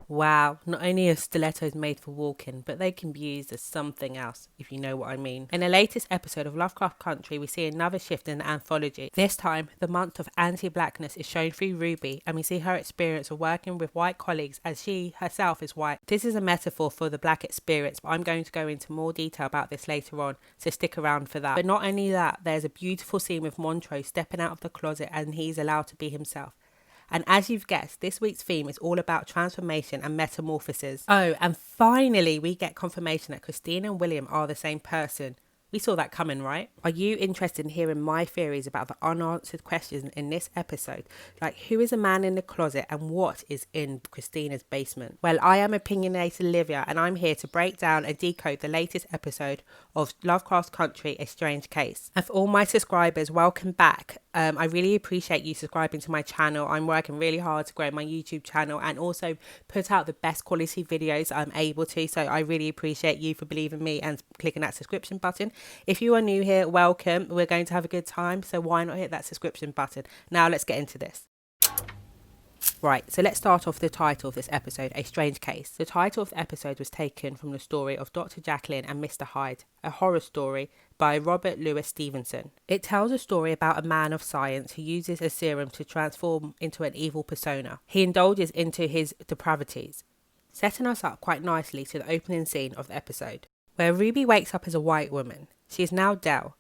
Wow, not only are stilettos made for walking, but they can be used as something else, if you know what I mean. In the latest episode of Lovecraft Country, we see another shift in the anthology. This time, the month of anti-blackness is shown through Ruby, and we see her experience of working with white colleagues as she herself is white. This is a metaphor for the black experience, but I'm going to go into more detail about this later on, so stick around for that. But not only that, there's a beautiful scene with Montrose stepping out of the closet and he's allowed to be himself. And as you've guessed, this week's theme is all about transformation and metamorphosis. Oh, and finally we get confirmation that Christina and William are the same person. We saw that coming, right? Are you interested in hearing my theories about the unanswered questions in this episode? Like, who is a man in the closet and what is in Christina's basement? Well, I am opinionated Olivia, and I'm here to break down and decode the latest episode of Lovecraft Country, A Strange Case. And for all my subscribers, welcome back. I really appreciate you subscribing to my channel. I'm working really hard to grow my YouTube channel and also put out the best quality videos I'm able to. So I really appreciate you for believing me and clicking that subscription button. If you are new here, welcome. We're going to have a good time. So why not hit that subscription button? Now let's get into this. Right, so let's start off the title of this episode, A Strange Case. The title of the episode was taken from the story of Dr. Jacqueline and Mr. Hyde, a horror story by Robert Louis Stevenson. It tells a story about a man of science who uses a serum to transform into an evil persona. He indulges into his depravities, setting us up quite nicely to the opening scene of the episode, where Ruby wakes up as a white woman. She is now Dell.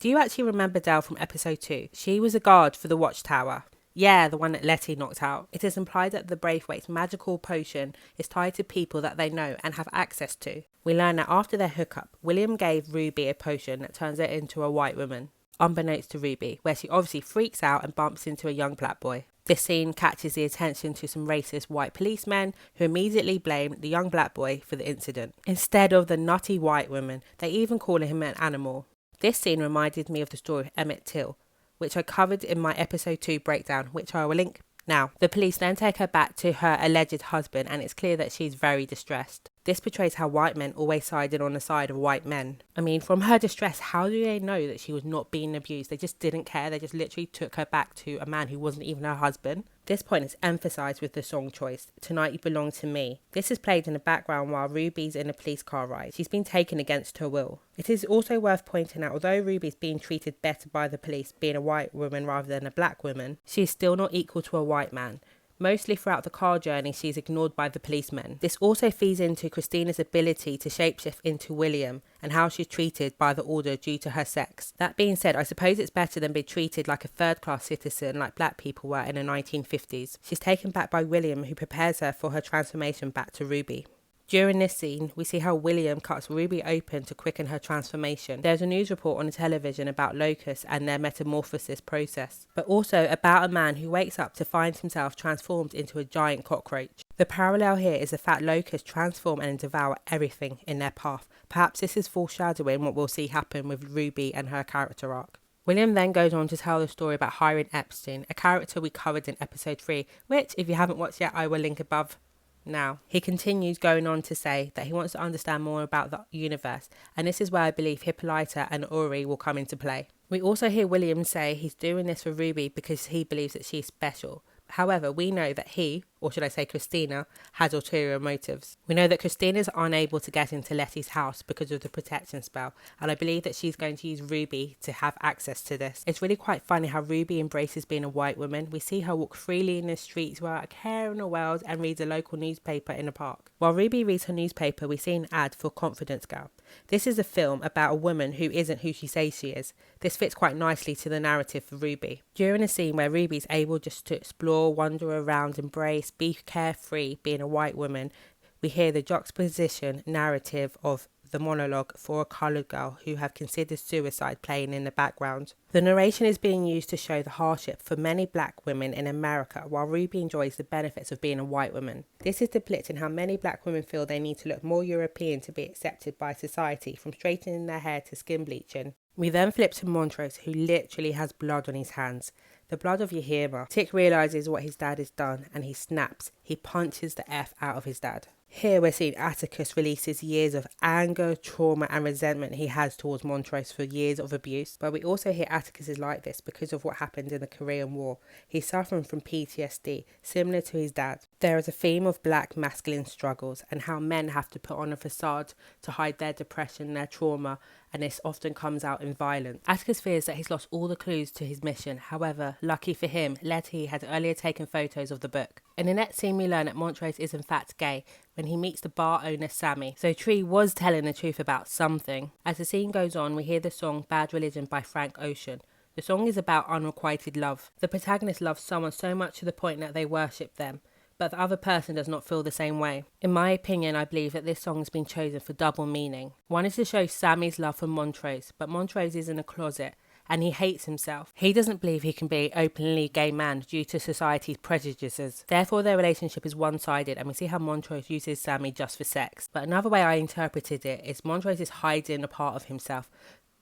Do you actually remember Dell from episode 2? She was a guard for the watchtower. Yeah, the one that Letty knocked out. It is implied that the Braithwaite's magical potion is tied to people that they know and have access to. We learn that after their hookup, William gave Ruby a potion that turns her into a white woman, unbeknownst to Ruby, where she obviously freaks out and bumps into a young black boy. This scene catches the attention to some racist white policemen who immediately blame the young black boy for the incident. Instead of the nutty white woman, they even call him an animal. This scene reminded me of the story of Emmett Till, which I covered in my episode 2 breakdown, which I will link now. The police then take her back to her alleged husband, and it's clear that she's very distressed. This portrays how white men always sided on the side of white men. I mean, from her distress, how do they know that she was not being abused? They just didn't care. They just literally took her back to a man who wasn't even her husband. This point is emphasised with the song choice, Tonight You Belong to Me. This is played in the background while Ruby's in a police car ride. She's been taken against her will. It is also worth pointing out, although Ruby's being treated better by the police being a white woman rather than a black woman, she is still not equal to a white man. Mostly throughout the car journey, she's ignored by the policemen. This also feeds into Christina's ability to shapeshift into William and how she's treated by the order due to her sex. That being said, I suppose it's better than being treated like a third-class citizen like black people were in the 1950s. She's taken back by William, who prepares her for her transformation back to Ruby. During this scene, we see how William cuts Ruby open to quicken her transformation. There's a news report on the television about locusts and their metamorphosis process, but also about a man who wakes up to find himself transformed into a giant cockroach. The parallel here is the fact locusts transform and devour everything in their path. Perhaps this is foreshadowing what we'll see happen with Ruby and her character arc. William then goes on to tell the story about hiring Epstein, a character we covered in episode 3, which, if you haven't watched yet, I will link above. Now, he continues going on to say that he wants to understand more about the universe, and this is where I believe Hippolyta and Uri will come into play. We also hear William say he's doing this for Ruby because he believes that she's special. However, we know that he, or should I say Christina, has ulterior motives. We know that Christina is unable to get into Letty's house because of the protection spell, and I believe that she's going to use Ruby to have access to this. It's really quite funny how Ruby embraces being a white woman. We see her walk freely in the streets without a care in the world and reads a local newspaper in a park. While Ruby reads her newspaper, we see an ad for Confidence Girl. This is a film about a woman who isn't who she says she is. This fits quite nicely to the narrative for Ruby. During a scene where Ruby's able just to explore, wander around, embrace, be carefree, being a white woman, we hear the juxtaposition narrative of the monologue for a coloured girl who have considered suicide playing in the background. The narration is being used to show the hardship for many black women in America, while Ruby enjoys the benefits of being a white woman. This is depicting how many black women feel they need to look more European to be accepted by society, from straightening their hair to skin bleaching. We then flip to Montrose, who literally has blood on his hands. The blood of Yahima. Tick realises what his dad has done and he snaps. He punches the F out of his dad. Here we're seeing Atticus releases years of anger, trauma and resentment he has towards Montrose for years of abuse. But we also hear Atticus is like this because of what happened in the Korean War. He's suffering from PTSD, similar to his dad. There is a theme of black masculine struggles and how men have to put on a facade to hide their depression, their trauma, and this often comes out in violence. Atticus fears that he's lost all the clues to his mission. However, lucky for him, Letty had earlier taken photos of the book. In the next scene we learn that Montrose is in fact gay when he meets the bar owner Sammy. So Tree was telling the truth about something. As the scene goes on, we hear the song Bad Religion by Frank Ocean. The song is about unrequited love. The protagonist loves someone so much to the point that they worship them, but the other person does not feel the same way. In my opinion, I believe that this song has been chosen for double meaning. One is to show Sammy's love for Montrose, but Montrose is in a closet and he hates himself. He doesn't believe he can be an openly gay man due to society's prejudices. Therefore, their relationship is one-sided, and we see how Montrose uses Sammy just for sex. But another way I interpreted it is Montrose is hiding a part of himself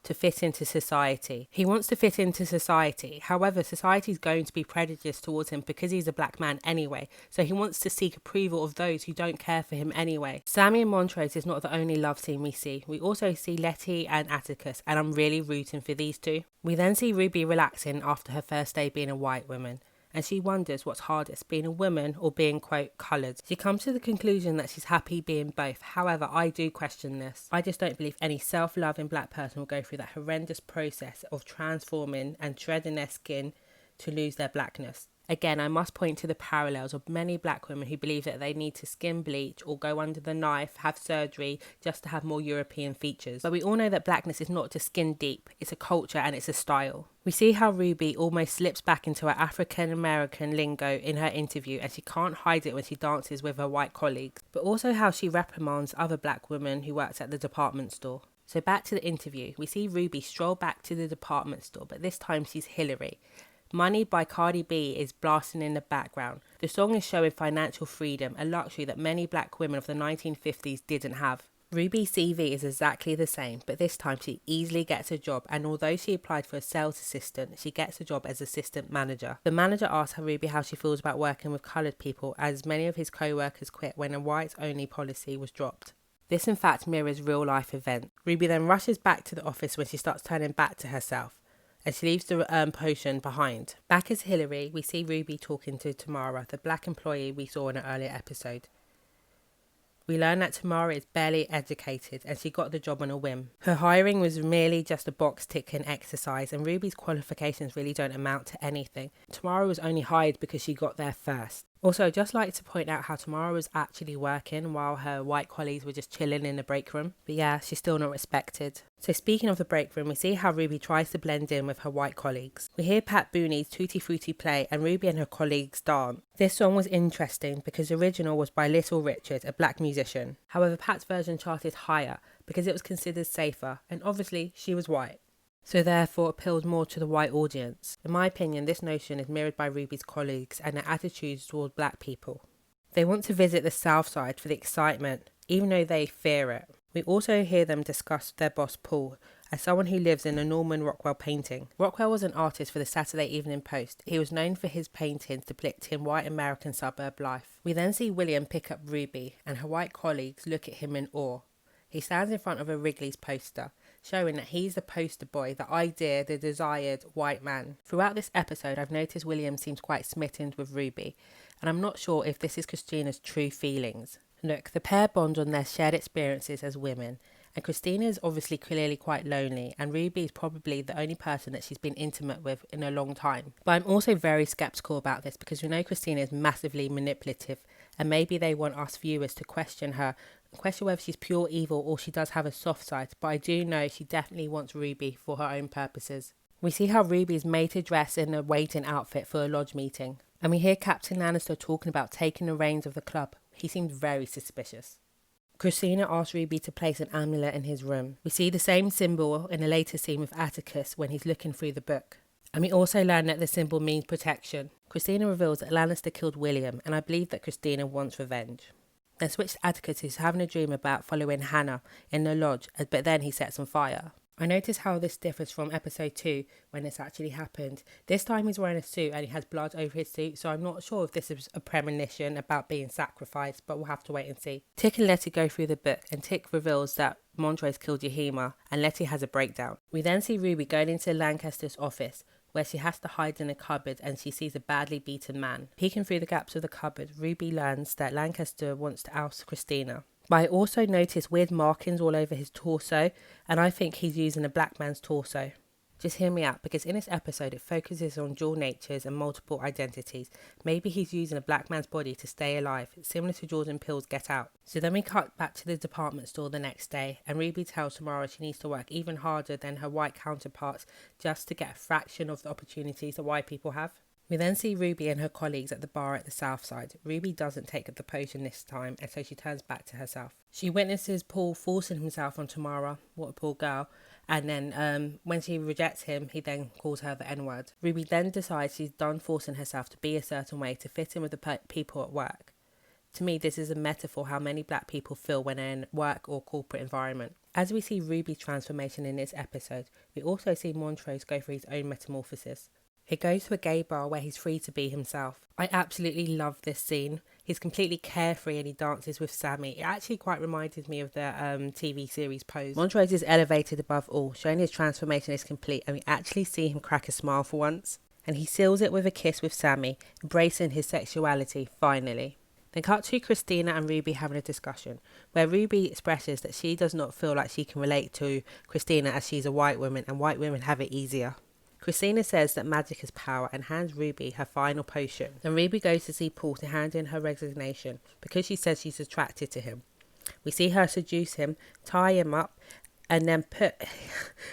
to fit into society. He wants to fit into society. However, society is going to be prejudiced towards him because he's a black man anyway. So he wants to seek approval of those who don't care for him anyway. Sammy and Montrose is not the only love scene we see. We also see Letty and Atticus, and I'm really rooting for these two. We then see Ruby relaxing after her first day being a white woman, and she wonders what's hardest, being a woman or being, quote, coloured. She comes to the conclusion that she's happy being both. However, I do question this. I just don't believe any self-loving black person will go through that horrendous process of transforming and shredding their skin to lose their blackness. Again, I must point to the parallels of many black women who believe that they need to skin bleach or go under the knife, have surgery just to have more European features. But we all know that blackness is not just skin deep, it's a culture and it's a style. We see how Ruby almost slips back into her African-American lingo in her interview, and she can't hide it when she dances with her white colleagues, but also how she reprimands other black women who works at the department store. So back to the interview, we see Ruby stroll back to the department store, but this time she's Hillary. Money by Cardi B is blasting in the background. The song is showing financial freedom, a luxury that many black women of the 1950s didn't have. Ruby's CV is exactly the same, but this time she easily gets a job, and although she applied for a sales assistant, she gets a job as assistant manager. The manager asks Ruby how she feels about working with coloured people, as many of his co-workers quit when a whites-only policy was dropped. This in fact mirrors real-life events. Ruby then rushes back to the office when she starts turning back to herself, and she leaves the potion behind. Back as Hillary, we see Ruby talking to Tamara, the black employee we saw in an earlier episode. We learn that Tamara is barely educated and she got the job on a whim. Her hiring was merely just a box-ticking exercise, and Ruby's qualifications really don't amount to anything. Tamara was only hired because she got there first. Also, I'd just like to point out how Tamara was actually working while her white colleagues were just chilling in the break room. But yeah, she's still not respected. So speaking of the break room, we see how Ruby tries to blend in with her white colleagues. We hear Pat Booney's Tutti Frutti play and Ruby and her colleagues dance. This song was interesting because the original was by Little Richard, a black musician. However, Pat's version charted higher because it was considered safer, and obviously she was white, so therefore appealed more to the white audience. In my opinion, this notion is mirrored by Ruby's colleagues and their attitudes toward black people. They want to visit the South Side for the excitement, even though they fear it. We also hear them discuss their boss Paul, as someone who lives in a Norman Rockwell painting. Rockwell was an artist for the Saturday Evening Post. He was known for his paintings depicting white American suburb life. We then see William pick up Ruby, and her white colleagues look at him in awe. He stands in front of a Wrigley's poster, showing that he's the poster boy, the idea, the desired white man. Throughout this episode, I've noticed William seems quite smitten with Ruby, and I'm not sure if this is Christina's true feelings. Look, the pair bond on their shared experiences as women, and Christina is obviously clearly quite lonely, and Ruby is probably the only person that she's been intimate with in a long time. But I'm also very sceptical about this because we know Christina is massively manipulative, and maybe they want us viewers to question her, question whether she's pure evil or she does have a soft side, but I do know she definitely wants Ruby for her own purposes. We see how Ruby is made to dress in a waiting outfit for a lodge meeting, and we hear Captain Lannister talking about taking the reins of the club. He seems very suspicious. Christina asks Ruby to place an amulet in his room. We see the same symbol in a later scene with Atticus when he's looking through the book. And we also learn that the symbol means protection. Christina reveals that Lannister killed William, and I believe that Christina wants revenge. Then switch to Atticus, who's having a dream about following Hannah in the lodge, but then he sets on fire. I notice how this differs from episode 2 when this actually happened. This time he's wearing a suit and he has blood over his suit, so I'm not sure if this is a premonition about being sacrificed, but we'll have to wait and see. Tick and Letty go through the book and Tick reveals that Montrose killed Yahima and Letty has a breakdown. We then see Ruby going into Lancaster's office where she has to hide in a cupboard and she sees a badly beaten man. Peeking through the gaps of the cupboard, Ruby learns that Lancaster wants to oust Christina. But I also notice weird markings all over his torso, and I think he's using a black man's torso. Just hear me out, because in this episode it focuses on dual natures and multiple identities. Maybe he's using a black man's body to stay alive, similar to Jordan Peele's Get Out. So then we cut back to the department store the next day, and Ruby tells Tamara she needs to work even harder than her white counterparts just to get a fraction of the opportunities that white people have. We then see Ruby and her colleagues at the bar at the south side. Ruby doesn't take the potion this time, and so she turns back to herself. She witnesses Paul forcing himself on Tamara, what a poor girl, and then when she rejects him, he then calls her the N-word. Ruby then decides she's done forcing herself to be a certain way to fit in with the people at work. To me, this is a metaphor how many black people feel when they're in work or corporate environment. As we see Ruby's transformation in this episode, we also see Montrose go through his own metamorphosis. He goes to a gay bar where he's free to be himself. I absolutely love this scene. He's completely carefree and he dances with Sammy. It actually quite reminded me of the TV series Pose. Montrose is elevated above all, showing his transformation is complete, and we actually see him crack a smile for once. And he seals it with a kiss with Sammy, embracing his sexuality, finally. Then cut to Christina and Ruby having a discussion, where Ruby expresses that she does not feel like she can relate to Christina as she's a white woman and white women have it easier. Christina says that magic is power and hands Ruby her final potion. Then Ruby goes to see Paul to hand in her resignation because she says she's attracted to him. We see her seduce him, tie him up, and then put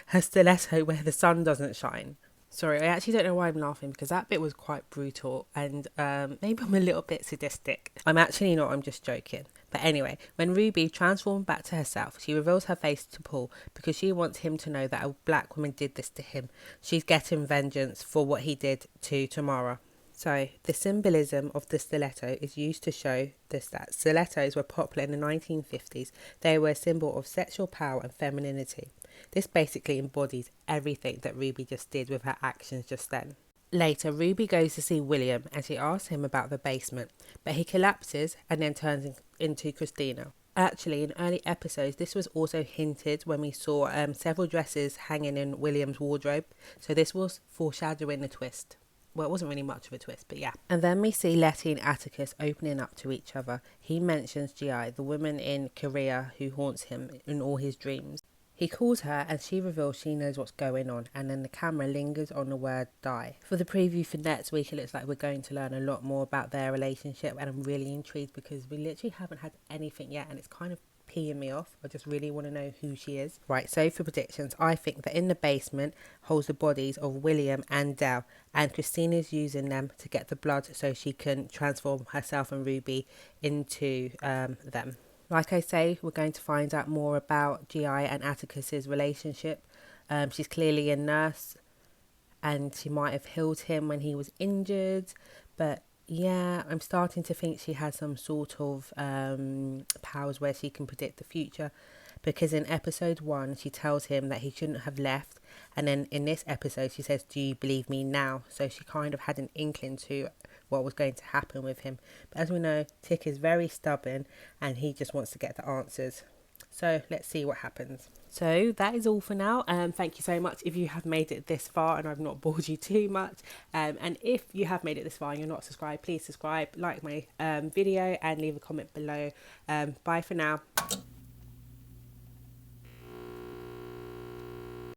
her stiletto where the sun doesn't shine. Sorry, I actually don't know why I'm laughing because that bit was quite brutal and maybe I'm a little bit sadistic. I'm actually not, I'm just joking. But anyway, when Ruby transformed back to herself, she reveals her face to Paul because she wants him to know that a black woman did this to him. She's getting vengeance for what he did to Tamara. So, the symbolism of the stiletto is used to show this that stilettos were popular in the 1950s. They were a symbol of sexual power and femininity. This basically embodies everything that Ruby just did with her actions just then. Later, Ruby goes to see William and she asks him about the basement, but he collapses and then turns into Christina. Actually, in early episodes, this was also hinted when we saw several dresses hanging in William's wardrobe, so this was foreshadowing the twist. Well, it wasn't really much of a twist, but yeah. And then we see Letty and Atticus opening up to each other. He mentions G.I., the woman in Korea who haunts him in all his dreams. He calls her and she reveals she knows what's going on, and then the camera lingers on the word die. For the preview for next week, it looks like we're going to learn a lot more about their relationship, and I'm really intrigued because we literally haven't had anything yet and it's kind of peeing me off. I just really want to know who she is. Right, so for predictions, I think that in the basement holds the bodies of William and Dell, and Christina's using them to get the blood so she can transform herself and Ruby into them. Like I say, we're going to find out more about G.I. and Atticus's relationship. She's clearly a nurse and she might have healed him when he was injured, but yeah, I'm starting to think she has some sort of powers where she can predict the future, because in episode 1 she tells him that he shouldn't have left, and then in this episode she says, "Do you believe me now?" So she kind of had an inkling to what was going to happen with him. But as we know, Tick is very stubborn and he just wants to get the answers. So let's see what happens. So that is all for now. Thank you so much if you have made it this far and I've not bored you too much. And if you have made it this far and you're not subscribed, please subscribe, like my video and leave a comment below. Bye for now.